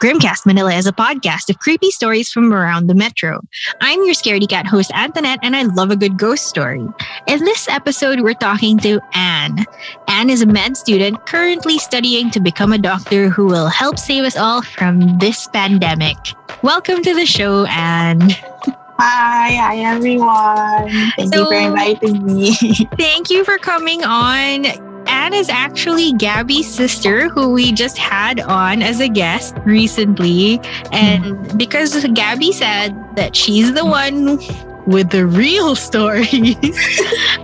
Grimcast Manila is a podcast of creepy stories from around the metro. I'm your scaredy-cat host, Antonette, and I love a good ghost story. In this episode, we're talking to Anne. Anne is a med student currently studying to become a doctor who will help save us all from this pandemic. Welcome to the show, Anne. Hi everyone. Thank you for inviting me. Thank you for coming on. Anne is actually Gabby's sister, who we just had on as a guest recently. And because Gabby said that she's the one with the real stories,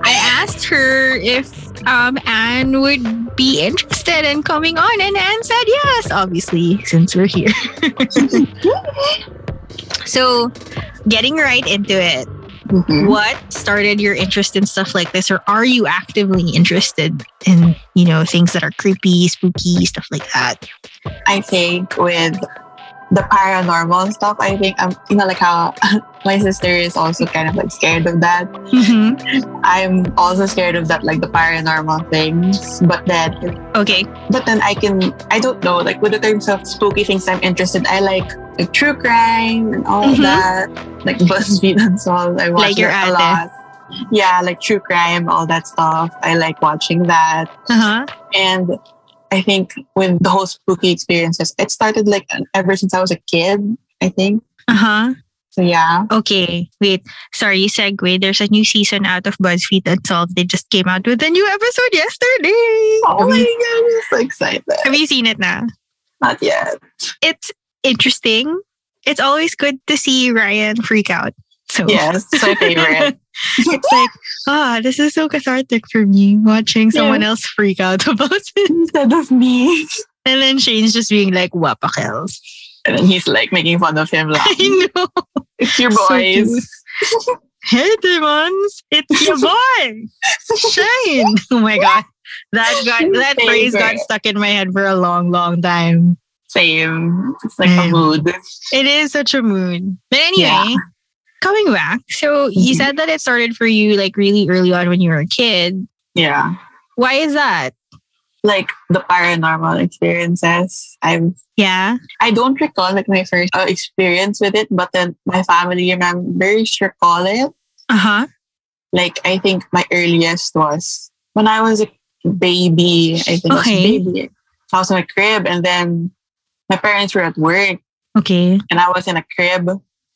I asked her if Anne would be interested in coming on. And Anne said yes, obviously, since we're here. So, getting right into it. What started your interest in stuff like this, or are you actively interested in, things that are creepy, spooky, stuff like that? I think with the paranormal stuff, I think like how my sister is also kind of like scared of that. I'm also scared of that, like the paranormal things. But then I don't know, like with the terms of spooky things I'm interested, I like true crime and all of that, like BuzzFeed and so on. I watch that a lot. Yeah, like true crime, all that stuff. I like watching that. And I think with the whole spooky experiences, it started like ever since I was a kid, I think. So yeah. Okay, wait. Sorry, segue. There's a new season out of BuzzFeed Unsolved. They just came out with a new episode yesterday. Oh my God, I'm so excited. Have you seen it now? Not yet. It's interesting. It's always good to see Ryan freak out. So yes, it's my favorite. It's like, this is so cathartic for me, watching someone else freak out about it instead of me. And then Shane's just being like, wapakels. And then he's like making fun of him. Like, I know. It's your boys. So hey, demons. It's your boy, Shane. Oh my God. That phrase got stuck in my head for a long, long time. Same. It's like a mood. It is such a mood. But anyway, coming back. So you said that it started for you like really early on when you were a kid. Yeah. Why is that? Like the paranormal experiences. I don't recall like my first experience with it, but then my family members recall it. Like I think my earliest was when I was a baby. I think I was a baby. I was in a crib, and then my parents were at work. Okay. And I was in a crib.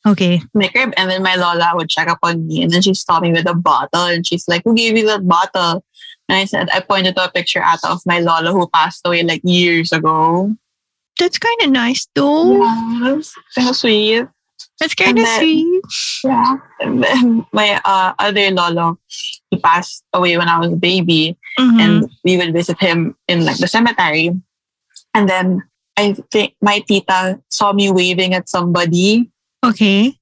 Okay. My crib, and then my lola would check up on me, and then she stopped me with a bottle, and she's like, "Who gave you that bottle?" And I pointed to a picture of my lola who passed away like years ago. That's kind of nice, though. Yeah, that's sweet. That's kind of sweet. Yeah. And then my other lolo, he passed away when I was a baby, and we would visit him in like the cemetery. And then I think my tita saw me waving at somebody. Okay.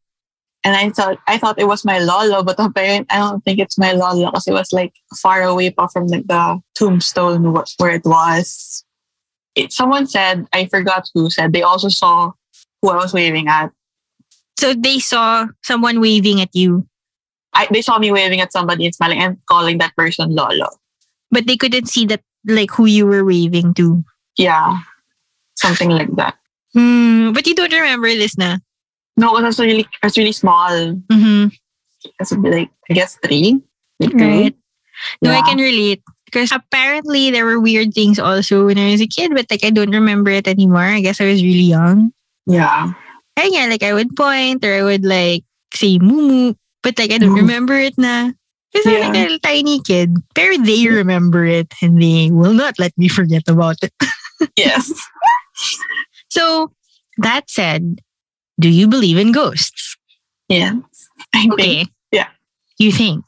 And I thought it was my lolo, but apparently I don't think it's my lolo because it was like far away from like the tombstone where it was. Someone said, I forgot who said, they also saw who I was waving at. So they saw someone waving at you? They saw me waving at somebody and smiling and calling that person lolo. But they couldn't see that, like, who you were waving to? Yeah. Something like that. But you don't remember this na? No, I was really small. I was like, I guess 3. Right. No, I can relate. Because apparently there were weird things also when I was a kid, but like I don't remember it anymore. I guess I was really young. Yeah. And yeah, like I would point or I would like say moo, but like I don't remember it na. Because I'm like a tiny kid. Pero they remember it and they will not let me forget about it. Yes. So, that said, do you believe in ghosts? Yes. I think. Yeah. You think?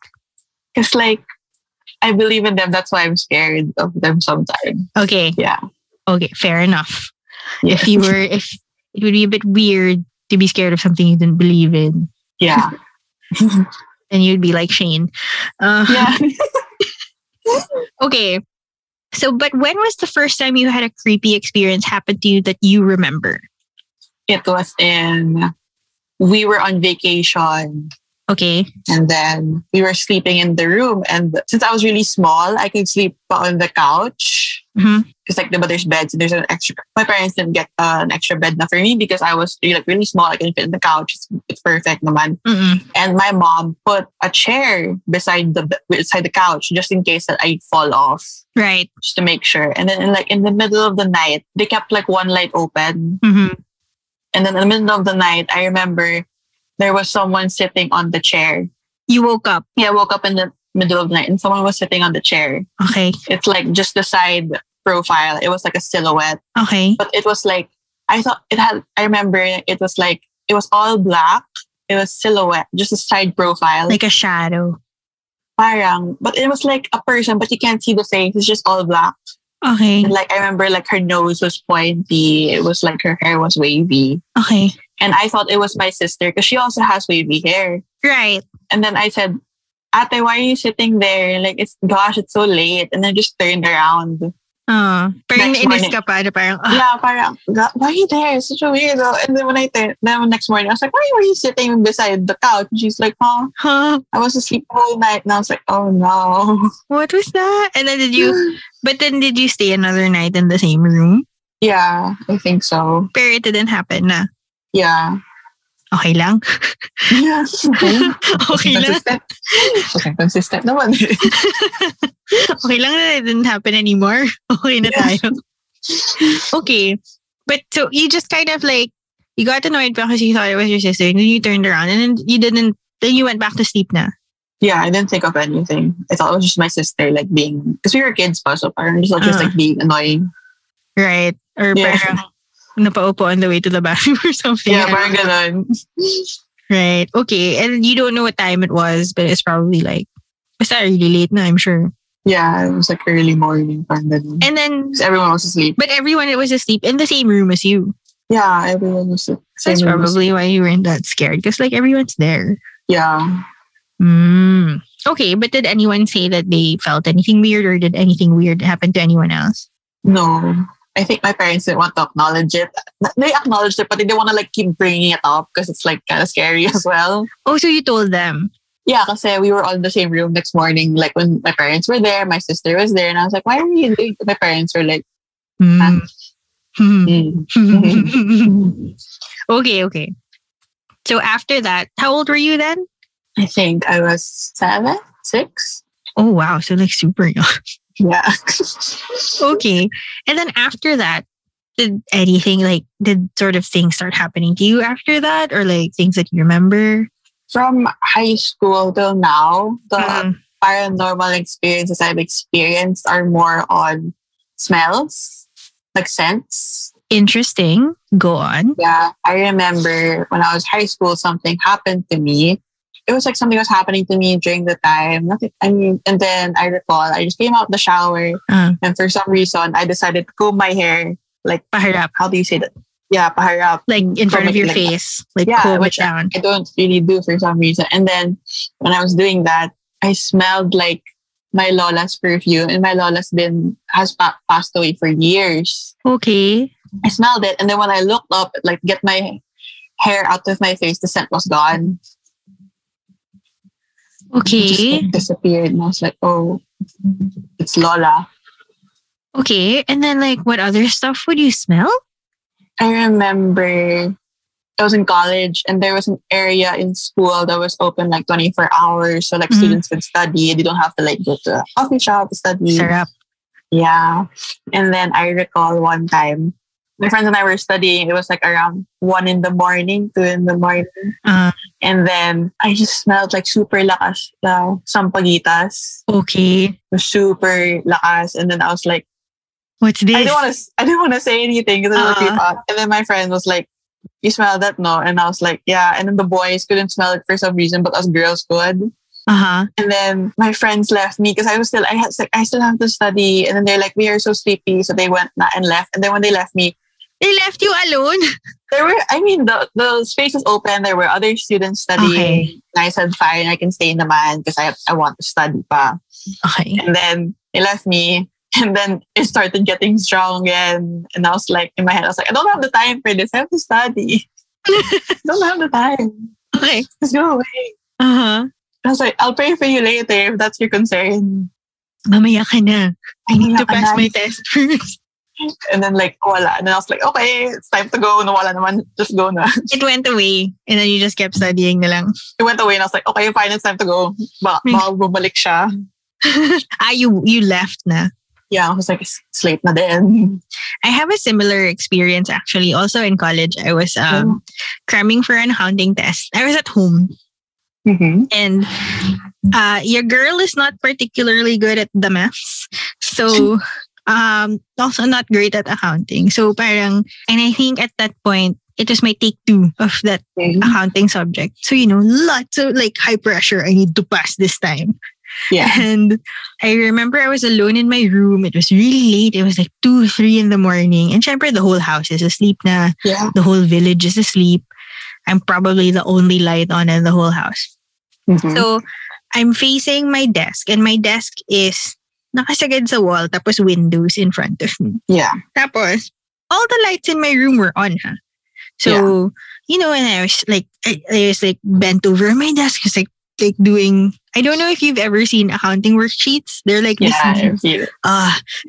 Because like, I believe in them. That's why I'm scared of them sometimes. Okay. Yeah. Okay, fair enough. Yes. If it would be a bit weird to be scared of something you didn't believe in. Yeah. And you'd be like Shane. Yeah. Okay. So, but when was the first time you had a creepy experience happen to you that you remember? It was we were on vacation Okay. And then we were sleeping in the room. And since I was really small, I could sleep on the couch. Mm-hmm. Because like there's beds and there's an extra. My parents didn't get an extra bed na for me because I was really small. I couldn't fit in the couch. It's perfect naman. Mm-mm. And my mom put a chair beside the couch just in case that I'd fall off. Right. Just to make sure. And then in the middle of the night, they kept like one light open. Mm-hmm. And then in the middle of the night, I remember there was someone sitting on the chair. You woke up. Yeah, I woke up in the middle of the night and someone was sitting on the chair. Okay. It's like just the side profile. It was like a silhouette. Okay. But it was like, I remember it was like, it was all black. It was silhouette, just a side profile. Like a shadow. Parang, but it was like a person, but you can't see the face. It's just all black. Okay. And like, I remember like her nose was pointy. It was like her hair was wavy. Okay. And I thought it was my sister because she also has wavy hair. Right. And then I said, Ate, why are you sitting there? Like, it's so late. And I just turned around. Parang Next nainis morning. ka pa. Parang, Yeah, parang, why are you there? It's such a weirdo. And then then next morning, I was like, why were you sitting beside the couch? And she's like, huh? I was asleep the whole night. And I was like, oh no. What was that? And then did you stay another night in the same room? Yeah, I think so. Pero it didn't happen na. Yeah. Okay lang? Yeah. Okay lang? Okay, consistent naman. Okay lang na it didn't happen anymore. Okay na tayo. Okay. But so you just kind of like, you got annoyed because you thought it was your sister and then you turned around and then you went back to sleep na. Yeah, I didn't think of anything. I thought it was just my sister like being, because we were kids pa, so parang just like being annoying. Right. Or parang napaupo on the way to the bathroom or something. Yeah, parang ganun. Right. Okay. And you don't know what time it was, but it's probably like, basta really late na, I'm sure. Yeah, it was like early morning. Parang ganun. And then everyone was asleep. But everyone was asleep in the same room as you. Yeah, everyone was asleep. That's probably why you weren't that scared. Because like everyone's there. Yeah. Okay, but did anyone say that they felt anything weird or did anything weird happen to anyone else? No. I think my parents didn't want to acknowledge it. They acknowledged it, but they didn't want to like keep bringing it up because it's like kind of scary as well. Oh, so you told them? Yeah, because we were all in the same room next morning. Like when my parents were there, my sister was there, and I was like, "Why are you doing?" My parents were like, Okay. So after that, how old were you then? I think I was 7, 6. Oh wow, so like super young. Yeah. Okay. And then after that, did sort of things start happening to you after that? Or like things that you remember? From high school till now, the paranormal experiences I've experienced are more on smells, like scents. Interesting. Go on. Yeah. I remember when I was high school, something happened to me. It was like something was happening to me during the time. And then I recall I just came out the shower and for some reason I decided to comb my hair like paharap. How do you say that? Yeah, paharap. Like in front of your face. Like comb it down. I don't really do for some reason. And then when I was doing that, I smelled like my lola's perfume, and my lola's has passed away for years. Okay. I smelled it, and then when I looked up, like get my hair out of my face, the scent was gone. Okay. It just like, disappeared, and I was like, "Oh, it's Lola." Okay, and then like, what other stuff would you smell? I remember I was in college, and there was an area in school that was open like 24 hours, so like students could study. They don't have to like go to a coffee shop to study. Sarap. Yeah, and then I recall one time. My friends and I were studying. It was like around 1 in the morning, 2 in the morning. And then I just smelled like super lakas na sampaguitas. Okay. It was super lakas. And then I was like, what's this? I didn't want to say anything because I was like, hot. And then my friend was like, you smell that, no? And I was like, yeah. And then the boys couldn't smell it for some reason, but us girls could. And then my friends left me because I still have to study. And then they're like, we are so sleepy. So they went and left. And then when they left me, they left you alone? The space was open. There were other students studying. Okay. And I said, fine, I can stay in the man because I want to study pa. Okay. And then they left me. And then it started getting strong again. And I was like, in my head, I was like, I don't have the time for this. I have to study. I don't have the time. Okay. Just go away. Uh-huh. I was like, I'll pray for you later if that's your concern. Mamaya ka na. I need to Mamaya ka pass na. my test first. And then like, wala. And then I was like, okay, it's time to go. Nawala naman. Just go na. It went away. And then you just kept studying na lang. It went away and I was like, okay, fine, it's time to go. Baka bumalik siya. You left na. Yeah, I was like, it's late na din. I have a similar experience actually. Also in college, I was cramming for an accounting test. I was at home. Mm-hmm. And your girl is not particularly good at the maths. So, also not great at accounting. So parang, and I think at that point, it was my take 2 of that accounting subject. So, lots of like high pressure. I need to pass this time. Yeah. And I remember I was alone in my room. It was really late. It was like 2, 3 in the morning. And syempre, the whole house is asleep na. Yeah. The whole village is asleep. I'm probably the only light on in the whole house. Mm-hmm. So, I'm facing my desk. And my desk is nakasagad sa wall. Tapos windows in front of me. Yeah. Tapos, all the lights in my room were on. So, and I was like, I was like bent over my desk. I was like doing, I don't know if you've ever seen accounting worksheets. They're like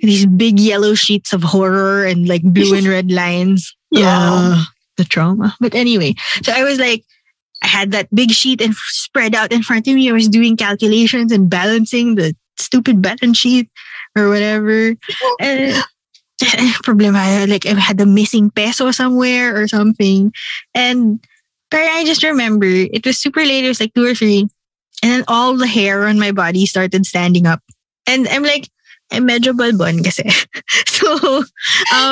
these big yellow sheets of horror and like blue and red lines. Yeah. The trauma. But anyway, so I was like, I had that big sheet and spread out in front of me. I was doing calculations and balancing the stupid balance sheet or whatever. And problema, like I had a missing peso somewhere or something. And but I just remember it was super late. It was like 2 or 3. And then all the hair on my body started standing up. And I'm like, I'm medyo balbon kasi. So,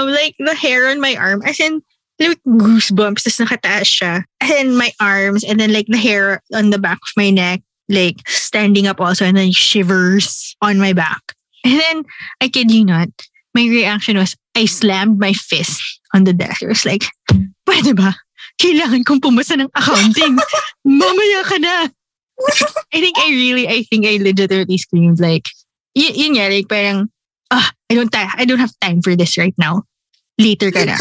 like the hair on my arm, as in, like goosebumps, tas nakataas siya. And then my arms, and then like the hair on the back of my neck, like standing up also, and then shivers on my back. And then, I kid you not, my reaction was, I slammed my fist on the desk. It was like, pwede ba? Kailangan kong pumasa ng accounting. Mamaya ka na. I think I legitimately screamed like, yun nga, like parang, I don't have time for this right now. Later ka na.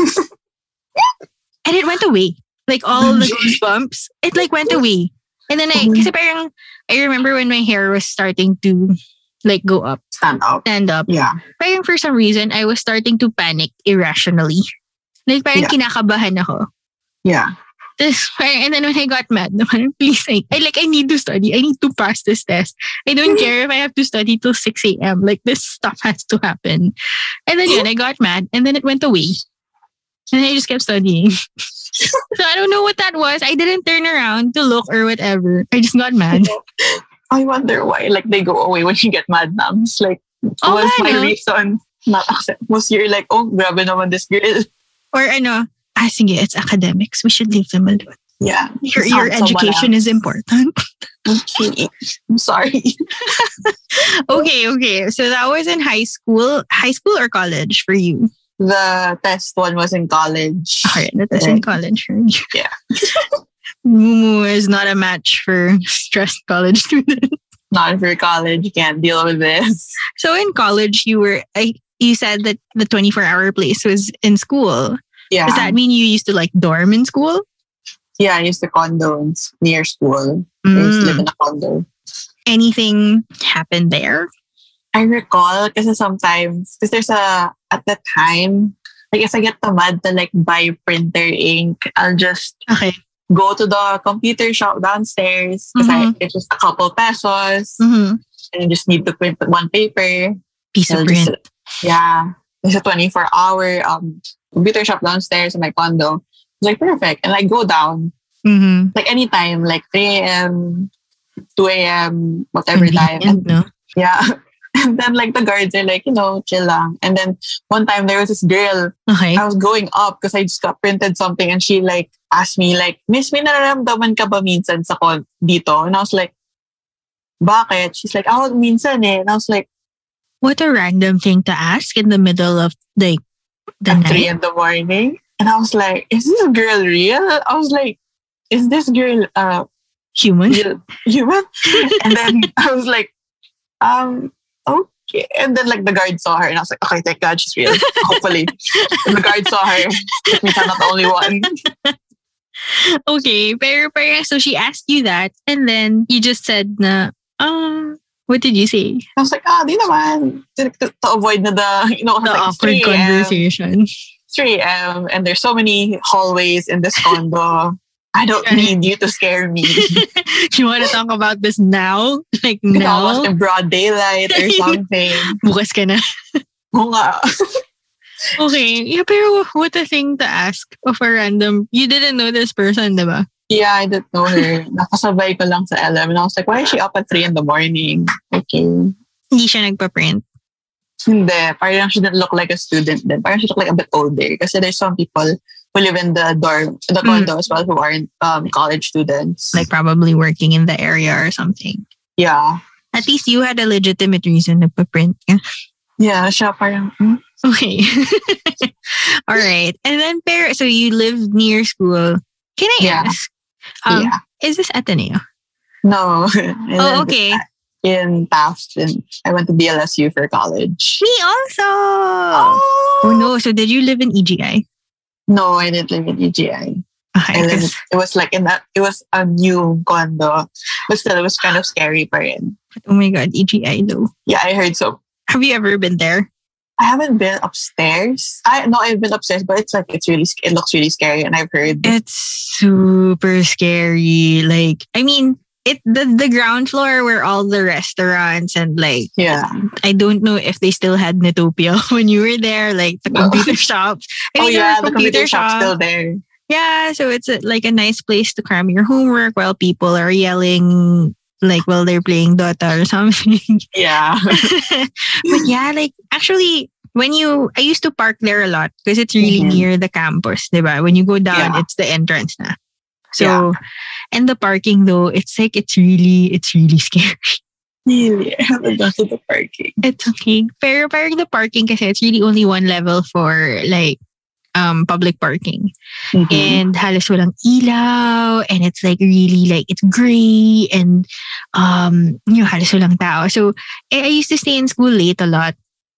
And it went away. Like all the goosebumps, it like went away. And then kasi parang, I remember when my hair was starting to like go up. Stand up. Yeah. Parang for some reason, I was starting to panic irrationally. Like parang kinakabahan ako. Yeah. And then when I got mad, please, I need to study. I need to pass this test. I don't care if I have to study till 6 a.m. Like this stuff has to happen. And then I got mad and then it went away. And I just kept studying. So I don't know what that was. I didn't turn around to look or whatever. I just got mad. I wonder why like they go away when you get mad now. It's like, what's my reason? Not accept. Was you're like, oh, grabe naman this girl. Or sige, it's academics. We should leave them alone. Yeah. Your education is important. Okay. I'm sorry. Okay. So that was in high school. High school or college for you? The test one was in college. Okay, the test in college for you. Yeah. Mumu is not a match for stressed college students. Not for college. You can't deal with this. So in college, you said that the 24-hour place was in school. Yeah. Does that mean you used to like dorm in school? Yeah, I used to condo near school. I used to live in a condo. Anything happened there? I recall because sometimes, because there's at that time, like if I get tamad to like buy printer ink, I'll just go to the computer shop downstairs because it's just a couple pesos and you just need to print one paper. Piece of print. There's a 24-hour computer shop downstairs in my condo. It's like perfect. And I go down like anytime, like 3 a.m., 2 a.m., whatever time. And, yeah. And then like the guards are like, chill lang. And then one time there was this girl. Okay. I was going up because I just got printed something and she like asked me like, Miss, may nararamdaman ka ba minsan sa dito? And I was like, bakit? She's like, minsan eh. And I was like, what a random thing to ask in the middle of like the night. 3 in the morning. And I was like, is this girl real? I was like, is this girl human? Human? And then I was like, okay. And then like the guard saw her and I was like, okay, thank God she's real. Hopefully. And the guard saw her. It means I'm not the only one. Okay, pero so she asked you that and then you just said na, what did you say? I was like, di naman. To avoid na the, The like awkward 3 a.m. conversation. 3 a.m. and there's so many hallways in this condo. I don't need you to scare me. You want to talk about this now? Like Now? now? In broad daylight or something. Bukas ka na. Oo nga. Okay. Yeah, pero what a thing to ask of a random... You didn't know this person, diba? Yeah, I didn't know her. Nakasabay ko lang sa LM. And I was like, why is she up at 3 in the morning? Okay. Hindi siya nagpa-print. Hindi. Parang she didn't look like a student then. Parang she looked like a bit older. Kasi there's some people who live in the condo as well, who aren't college students. Like probably working in the area or something. Yeah. At least you had a legitimate reason to print. Yeah, siya parang... Okay. All right. And then, so you live near school. Can I ask? Is this Ateneo? No. Oh, okay. In Taft. And I went to BLSU for college. Me also. Oh no. So did you live in EGI? No, I didn't live in EGI. Okay, it was like it was a new condo. But still, it was kind of scary pa rin. Oh my God, EGI though. Yeah, I heard so. Have you ever been there? I haven't been upstairs. I've been upstairs, but it looks really scary, and I've heard it's super scary. Like, I mean, the ground floor were all the restaurants and like, I don't know if they still had Netopia when you were there, like the computer shops. The computer shop's still there. Yeah, so it's like a nice place to cram your homework while people are yelling, like while they're playing Dota or something. Yeah. But yeah, like actually, I used to park there a lot because it's really near the campus, diba? When you go down, it's the entrance na. So, and the parking though, it's really scary. Really? I haven't gone to the parking. It's okay. Pero parang the parking kasi it's really only one level for like public parking. And halos walang ilaw and it's like really like it's gray and halos walang tao. So I used to stay in school late a lot.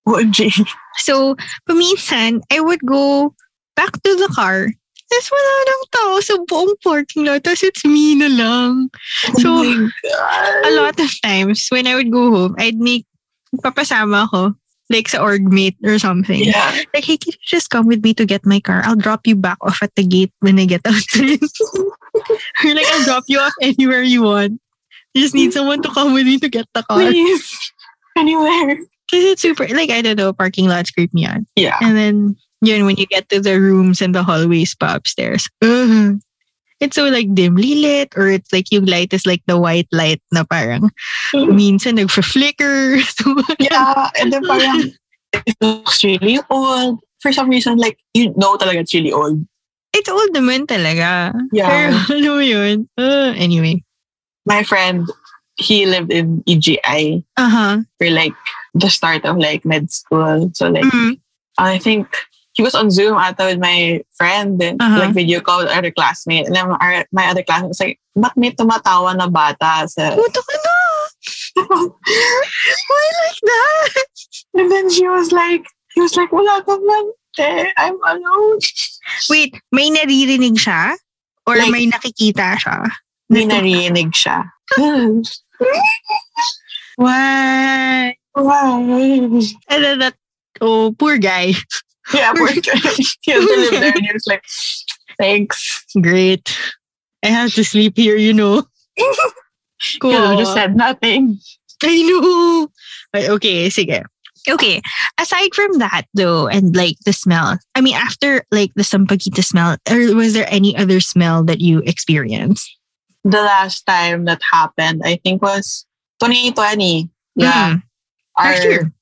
OMG. So paminsan I would go back to the car. Tapos wala nang tao sa buong parking lot. Tapos it's me na lang. So a lot of times when I would go home, I'd make papasama ko. Like sa orgmate or something. Yeah. Like, hey, can you just come with me to get my car? I'll drop you back off at the gate when I get out. Or like, I'll drop you off anywhere you want. You just need someone to come with me to get the car. Please. Anywhere. Because it's super, like, I don't know, parking lots creep me out. Yeah. And then, when you get to the rooms and the hallways pa upstairs, it's so like dimly lit or it's like yung light is like the white light na parang minsan nagfa-flicker. Yeah, and then parang it looks really old. For some reason, like, talaga it's really old. It's old naman talaga. Yeah. Pero alam mo yun. Anyway. My friend, he lived in EGI for like the start of like med school. So like, I think he was on Zoom ata with my friend, like video call with other classmate. And then my other classmate was like, ba't may tumatawa na bata? Puto ka na! Why like that? And then he was like, wala naman, I'm alone. Wait, may naririnig siya? Or like, may nakikita siya? May naririnig siya. Why? And then that, poor guy. Yeah, poor guy. He has to live there and he was like, thanks. Great. I have to sleep here, Cool. You just said nothing. I know. Okay, sige. Okay, aside from that though, and like the smell, I mean, after like the sampaguita smell, or was there any other smell that you experienced? The last time that happened, I think was 2020. Yeah. Last year.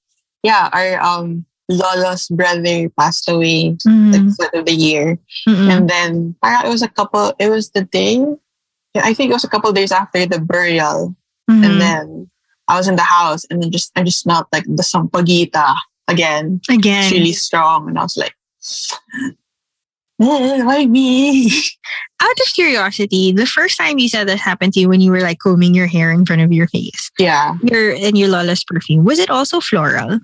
Yeah, our Lola's brother passed away at the end of the year. And then it was the day, I think it was a couple days after the burial. And then I was in the house and then I just smelled like the sampaguita again. It's really strong. And I was like, why me? Out of curiosity, the first time you said that happened to you when you were like combing your hair in front of your face. Yeah. Your Lola's perfume, was it also floral?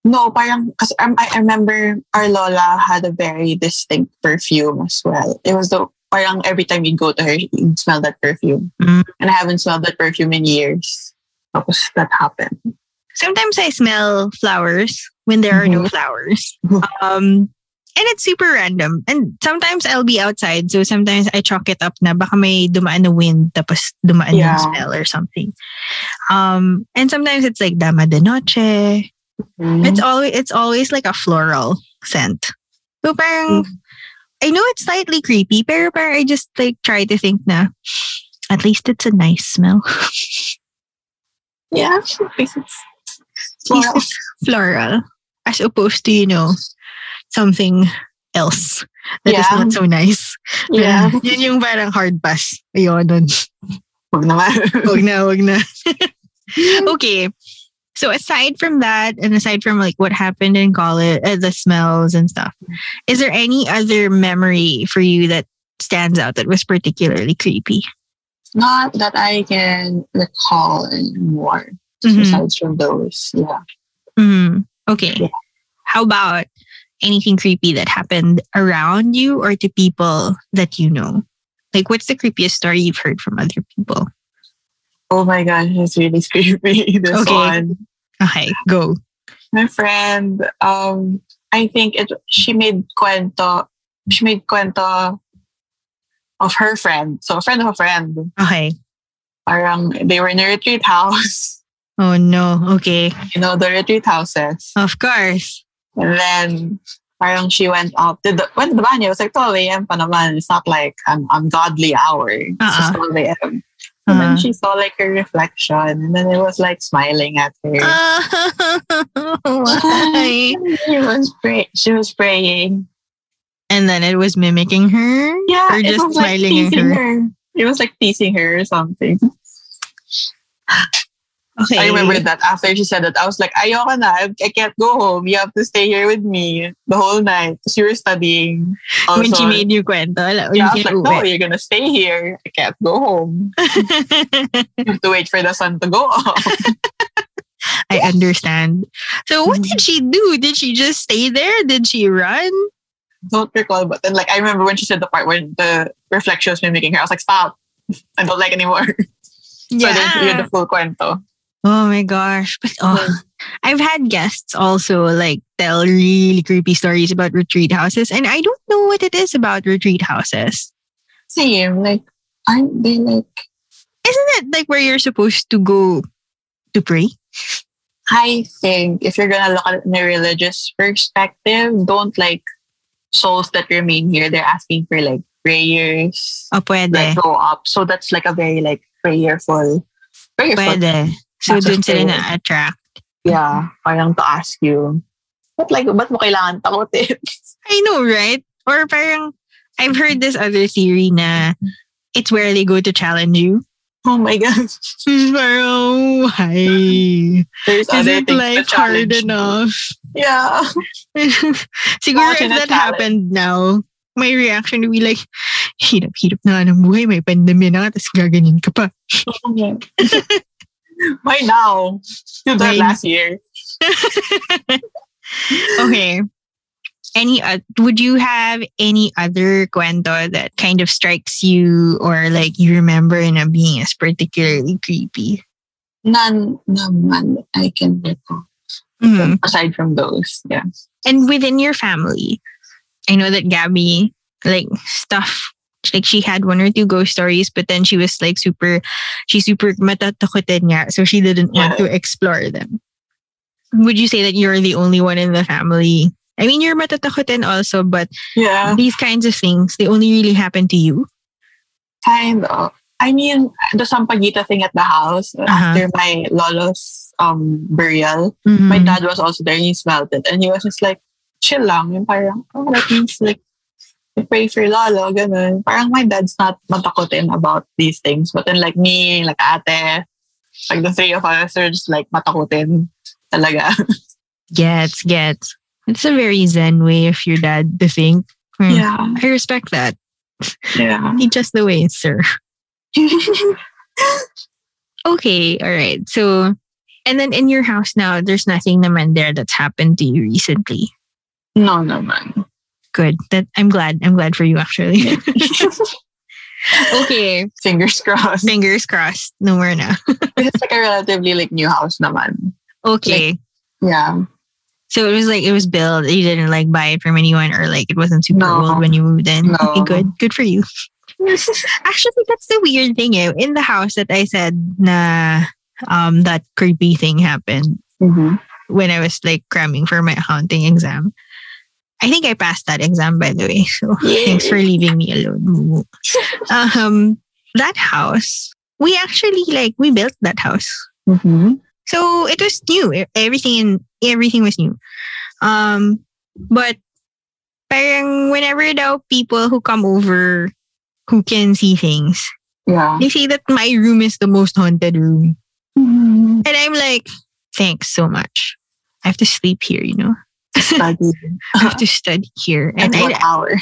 No, because I remember our Lola had a very distinct perfume as well. It was parang every time you go to her, you'd smell that perfume. Mm. And I haven't smelled that perfume in years. Tapos that happened. Sometimes I smell flowers when there are no flowers. And it's super random. And sometimes I'll be outside. So sometimes I chalk it up na baka may dumaan na wind tapos dumaan yung smell or something. And sometimes it's like Dama de Noche. It's always like a floral scent. So parang, I know it's slightly creepy, pero parang I just like try to think na at least it's a nice smell. Yeah, at least it's floral. As opposed to, something else that is not so nice. Yeah. Yun yung parang hard pass. Ayun. Wag naman. Wag na. Okay. So aside from that, and aside from like what happened in college, the smells and stuff, is there any other memory for you that stands out that was particularly creepy? Not that I can recall anymore. Besides from those, Okay. Yeah. How about anything creepy that happened around you or to people that you know? Like, what's the creepiest story you've heard from other people? Oh my gosh, it's really creepy. This one. Okay, go. My friend, I think she made kwento of her friend. So a friend of a friend. Okay. Parang they were in a retreat house. Oh no, okay. The retreat houses. Of course. And then parang she went to the banyo. It was like 12 a.m. pa naman. It's not like an ungodly hour. It's just 12 a.m. And then she saw like her reflection, and then it was like smiling at her. Why? She was praying. And then it was mimicking her? Yeah. Or just smiling at her? It was like teasing her or something. Okay. I remember that after she said that, I was like, ayoko na. I can't go home. You have to stay here with me the whole night because you were studying. Also, when she made you kwento. I was like, no, you're going to stay here. I can't go home. You have to wait for the sun to go up. I understand. So what did she do? Did she just stay there? Did she run? Don't recall, but then I remember when she said the part when the reflection was mimicking her, I was like, stop. I don't like anymore. So I didn't hear the full kwento. Oh my gosh. But I've had guests also tell really creepy stories about retreat houses, and I don't know what it is about retreat houses. Same. Aren't they Isn't it where you're supposed to go to pray? I think if you're gonna look at it in a religious perspective, don't souls that remain here, they're asking for prayers. Oh, pwede. Go up. So that's a very prayerful. Pwede. So dun sila na-attract. Yeah. Parang to ask you. Ba't mo kailangan takutin? I know, right? Or parang, I've heard this other theory na it's where they go to challenge you. Oh my God. Parang, why? Isn't life hard enough? Yeah. Siguro if that happened now, my reaction would be like, hirap na ng buhay, may pandemya na, tapos gaganyan ka pa. Why now? You did last year. Okay. Would you have any other kwento that kind of strikes you or you remember na being as particularly creepy? None naman I can recall. Aside from those, yeah. And within your family, I know that Gabby, stuff, she had one or two ghost stories, but then she was super matatakutin niya, so she didn't want to explore them. Would you say that you're the only one in the family? I mean, you're matatakutin also, but these kinds of things, they only really happen to you? Kind of. I mean, the sampaguita thing at the house, after my lolo's burial, my dad was also there and he smelled it. And he was just chill lang. Yung parang, that means you pray for lolo, ganun. Parang my dad's not matakutin about these things. But then me, ate, the three of us are just matakutin talaga. Gets. It's a very zen way of your dad to think. Yeah. I respect that. Yeah. Teach us the way, sir. Okay, all right. So, and then in your house now, there's nothing naman there that's happened to you recently? No naman. Good. That I'm glad. I'm glad for you actually. Okay. Fingers crossed. Fingers crossed. No more na. It's like a relatively like new house naman. Okay. Like, yeah. So it was built. You didn't like buy it from anyone or like it wasn't super old when you moved in. No. Okay, good. Good for you. Actually, that's the weird thing eh. In the house that I said na that creepy thing happened when I was like cramming for my accounting exam. I think I passed that exam, by the way. So thanks for leaving me alone. That house, we actually we built that house. So it was new. Everything was new. But parang whenever daw people who come over who can see things, they say that my room is the most haunted room. And I'm like, thanks so much. I have to sleep here, you know. Study. I have to study here. And And 1 hour.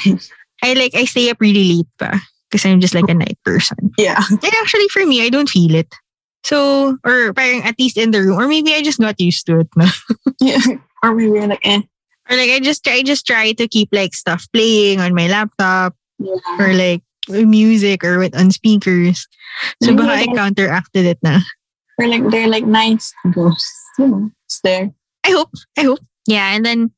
I stay up really late pa because I'm just like a night person. Yeah. And actually for me, I don't feel it. So, or parang at least in the room, or maybe I just got used to it na. Yeah. Or maybe you're like, Or like I just try to keep like stuff playing on my laptop or like music or on speakers. So baka I counteracted it na. Or like they're like nice ghosts. You know, it's there. I hope. Yeah, and then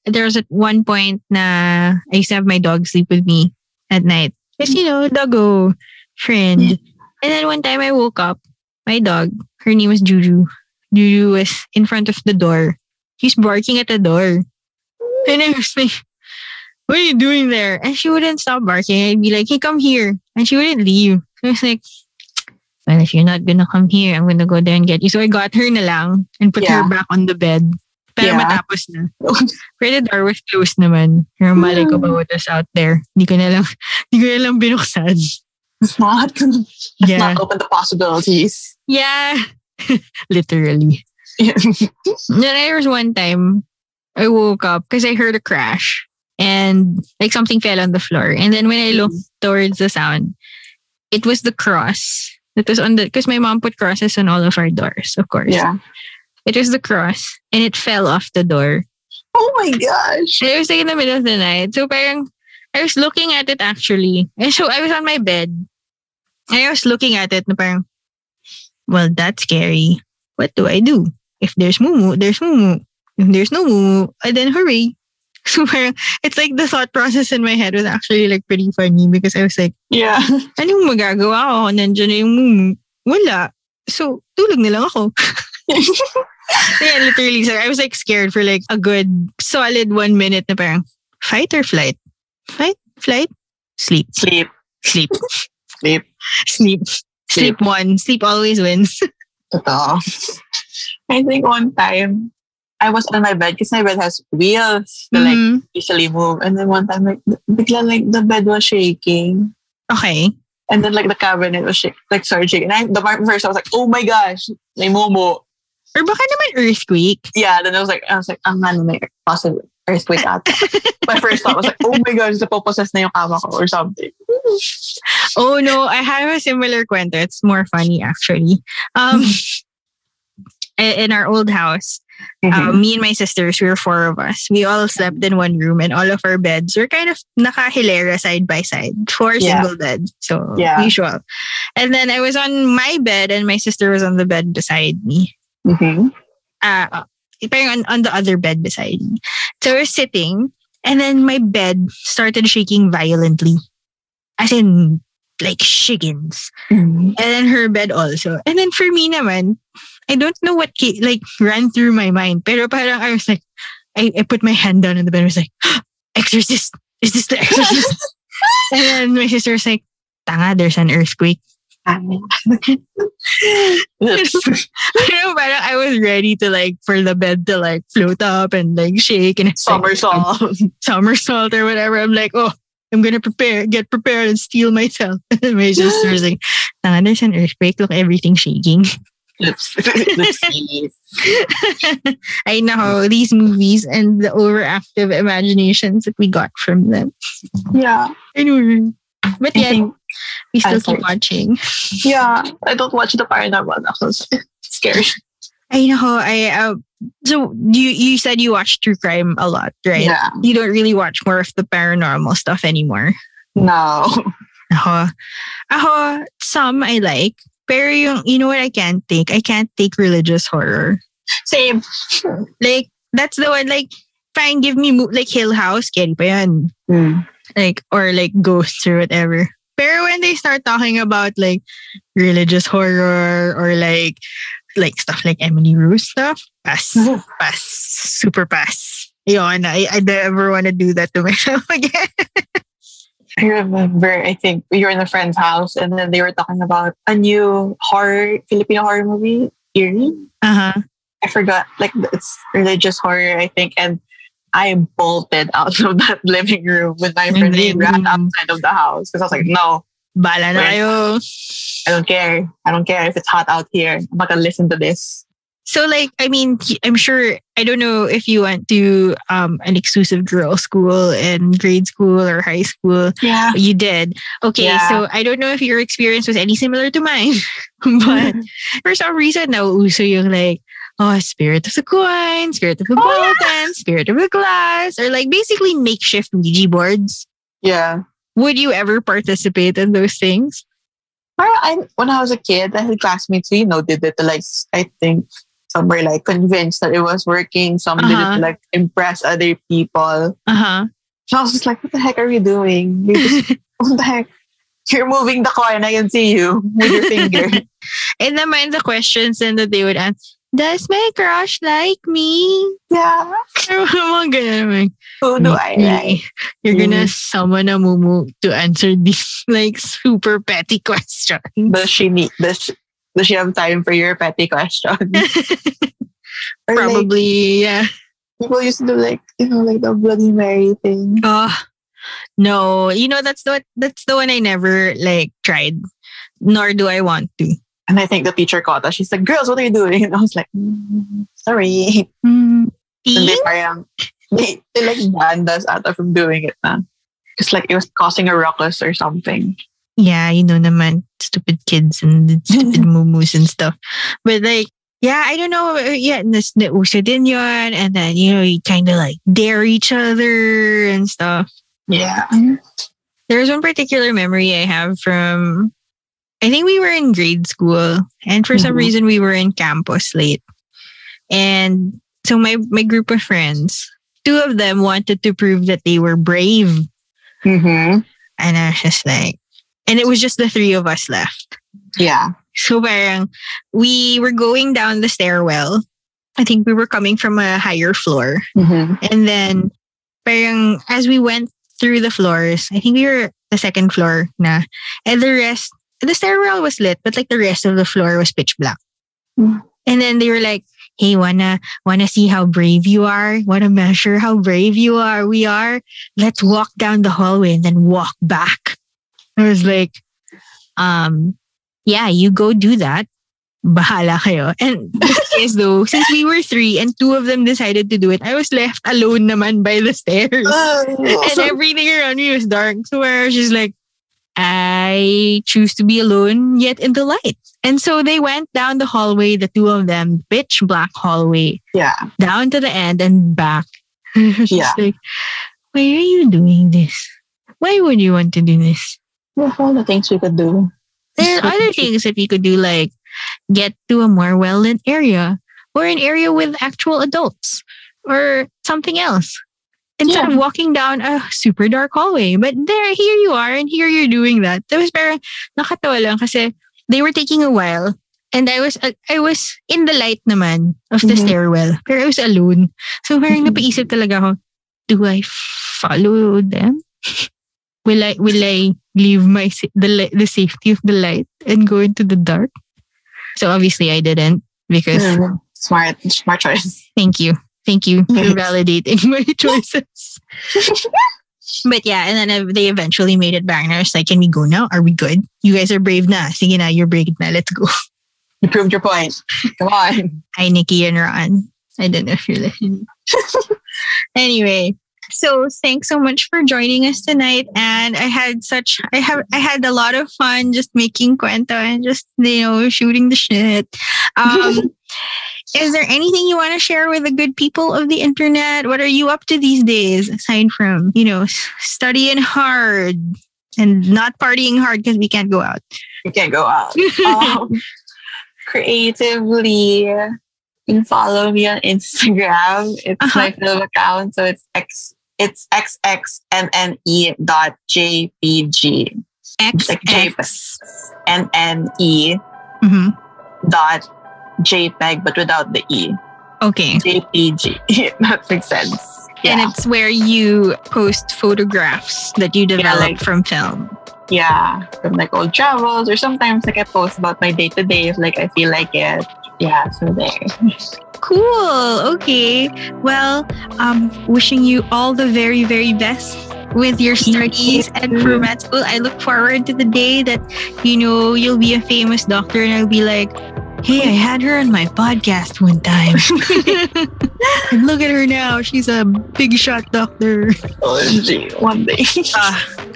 there was at one point na I used to have my dog sleep with me at night. Because, you know, doggo, friend. And then one time I woke up, my dog, her name was Juju. Juju was in front of the door. He's barking at the door. And I was like, what are you doing there? And she wouldn't stop barking. I'd be like, hey, come here. And she wouldn't leave. I was like, well, if you're not gonna come here, I'm gonna go there and get you. So I got her na lang and put her back on the bed. Pero matapos na. Pero the door was closed naman. Pero malay ko ba what was out there. Hindi ko na lang binuksan. It's not open to possibilities. Yeah. Literally. Yeah. Then there was one time I woke up because I heard a crash and like something fell on the floor. And then when I looked towards the sound, it was the cross. It was on because my mom put crosses on all of our doors, of course. Yeah. It was the cross and it fell off the door. Oh my gosh. And it was like in the middle of the night. So parang I was looking at it actually. And so I was on my bed. And I was looking at it na parang, well, that's scary. What do I do? If there's mumu, there's mumu. If there's no mumu, then hooray. So parang, it's like the thought process in my head was actually like pretty funny because I was like, yeah. Anong magagawa ko? Nandiyan na yung mumu. Wala. So, tulog na lang ako. Yeah, literally. So I was like scared for like a good solid 1 minute na parang, fight or flight? Fight? Flight? Sleep. Sleep. Sleep. Sleep. Sleep. Sleep one. Sleep always wins. Totoo. I think one time, I was on my bed because my bed has wheels to like easily move. And then one time, like, bigla, like the bed was shaking. Okay. And then like the cabinet was shaking. And the first I was like, oh my gosh, may momo. Or baka naman earthquake. Yeah, then I was like, ang ano, may possible earthquake ata. My first thought was like, oh my gosh, napopossess na yung kama ko or something. Oh no, I have a similar kwento. It's more funny actually. In our old house, me and my sisters, we were 4 of us. We all slept in one room and all of our beds were kind of nakahilera side by side. 4 single beds. So usual. And then I was on my bed and my sister was on the bed beside me. Parang on the other bed beside me. So we're sitting and then my bed started shaking violently. As in, like shakings. And then her bed also. And then for me naman, I don't know what ran through my mind. Pero parang I was like, I put my hand down on the bed. I was like, exorcist. Is this the exorcist? And then my sister was like, tanga, there's an earthquake. Parang I was ready to for the bed to float up and shake and somersault or whatever. I'm like, oh, I'm gonna get prepared and steel myself. And my sister was like, tanga, there's an earthquake. Look, everything's shaking. Let's see. I know these movies and the overactive imaginations that we got from them. Yeah. Anyway, but yet we still keep watching. Yeah, I don't watch the paranormal. It's scary. I know. So you said you watch true crime a lot, right? Yeah. You don't really watch more of the paranormal stuff anymore. No. Ako, some I like. Pero you know what I can't take? I can't take religious horror. Same. Like, that's the one, like, fine, give me, like, Hill House, scary pa yan. Like, or like ghosts or whatever. Pero when they start talking about, like, religious horror or like stuff like Emily Rose stuff, pass, super pass. Yun, I never want to do that to myself again. I remember, I think we were in a friend's house and then they were talking about a new Filipino horror movie, Eerie. Uh-huh. I forgot, like, it's religious horror, I think, and I bolted out of that living room with my friend and ran outside of the house because I was like, no. Bala na kayo. I don't care. I don't care if it's hot out here. I'm not gonna listen to this. So, like, I mean, I'm sure, I don't know if you went to an exclusive girls' school in grade school or high school. Yeah. You did. Okay, Yeah. so I don't know if your experience was any similar to mine. But for some reason, nauuso yung like, spirit of the coin, spirit of the ball, spirit of the glass, or like basically makeshift Ouija boards. Yeah. Would you ever participate in those things? When I was a kid, I had classmates who, did it to, like, I think some were like convinced that it was working. Some did it to, like, impress other people. So I was just like, what the heck are you doing? What the heck? You're moving the coin. I can see you with your finger. And naman the questions and that they would ask, does my crush like me? Yeah. Who do I like? You're gonna summon a mumu to answer these like super petty questions. Does she have time for your petty questions? Probably, yeah. People used to do like the Bloody Mary thing. No. That's the one I never like tried. Nor do I want to. And I think the teacher caught us. She's like, girls, what are you doing? And I was like, sorry. And they like banned us out from doing it na. Because like it was causing a ruckus or something. Yeah, naman, stupid kids and stupid mumus and stuff. But like, yeah, I don't know. Yeah, nauso din yun. And then, you kind of like dare each other and stuff. Yeah. There's one particular memory I have from, I think we were in grade school. And for some reason, we were in campus late. And so my group of friends, two of them wanted to prove that they were brave. And I was just like, and it was just the three of us left. Yeah. So parang we were going down the stairwell. I think we were coming from a higher floor. And then parang as we went through the floors, I think we were the second floor na. And the stairwell was lit, but like the rest of the floor was pitch black. And then they were like, hey, wanna see how brave you are? Wanna measure how brave we are? Let's walk down the hallway and then walk back. I was like, yeah, you go do that. Bahala kayo. And the thing is though, since we were three and two of them decided to do it, I was left alone naman by the stairs. And everything around me was dark. So I was just like, I choose to be alone yet in the light. And so they went down the hallway, the two of them, pitch black hallway. Yeah. Down to the end and back. I was just like, why are you doing this? Why would you want to do this? Well, all the things we could do. There are other things that we could do, like get to a more well-lit area or an area with actual adults or something else. Instead of walking down a super dark hallway. But here you are, and here you're doing that. That was parang nakatawa lang kasi they were taking a while. And I was in the light naman of the stairwell. Pero I was alone. So parang napaisip talaga ako, do I follow them? Will I leave the safety of the light and go into the dark? So obviously I didn't because smart choice. Thank you for validating my choices. But yeah, and then they eventually made it back. And I was like, can we go now? Are we good? You guys are brave na. Sige na, you're brave na. Let's go. You proved your point. Come on. Hi, Nikki and Ron. I don't know if you're listening. Anyway, so thanks so much for joining us tonight. And I had a lot of fun just making kwento and just, shooting the shit. Is there anything you want to share with the good people of the internet? What are you up to these days, aside from, studying hard and not partying hard because we can't go out? You can't go out. Creatively, you can follow me on Instagram. It's my film account, so it's xxnne.jpg. Like JPEG. Dot JPEG, but without the E. Okay. JPG. That makes sense. Yeah. And it's where you post photographs that you develop from film. Yeah, from like old travels, or sometimes like I post about my day to day if like I feel like it. Yeah, so there. Cool. Okay. Well, wishing you all the very, very best with your studies and for med school. I look forward to the day that, you'll be a famous doctor and I'll be like, hey, I had her on my podcast one time. And look at her now. She's a big shot doctor. OMG, one day.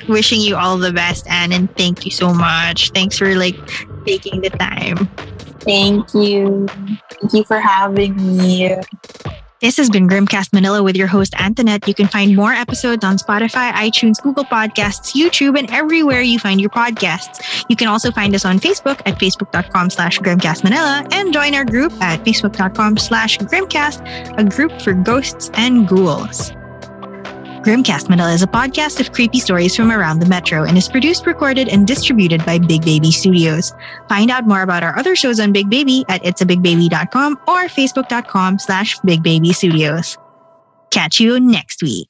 Wishing you all the best, Anne, and thank you so much. Thanks for taking the time. Thank you. Thank you for having me. This has been Grimcast Manila with your host, Antonette. You can find more episodes on Spotify, iTunes, Google Podcasts, YouTube, and everywhere you find your podcasts. You can also find us on Facebook at facebook.com/Grimcast Manila and join our group at facebook.com/Grimcast, a group for ghosts and ghouls. Grimcast Manila is a podcast of creepy stories from around the metro and is produced, recorded, and distributed by Big Baby Studios. Find out more about our other shows on Big Baby at itsabigbaby.com or facebook.com/Big Baby Studios. Catch you next week.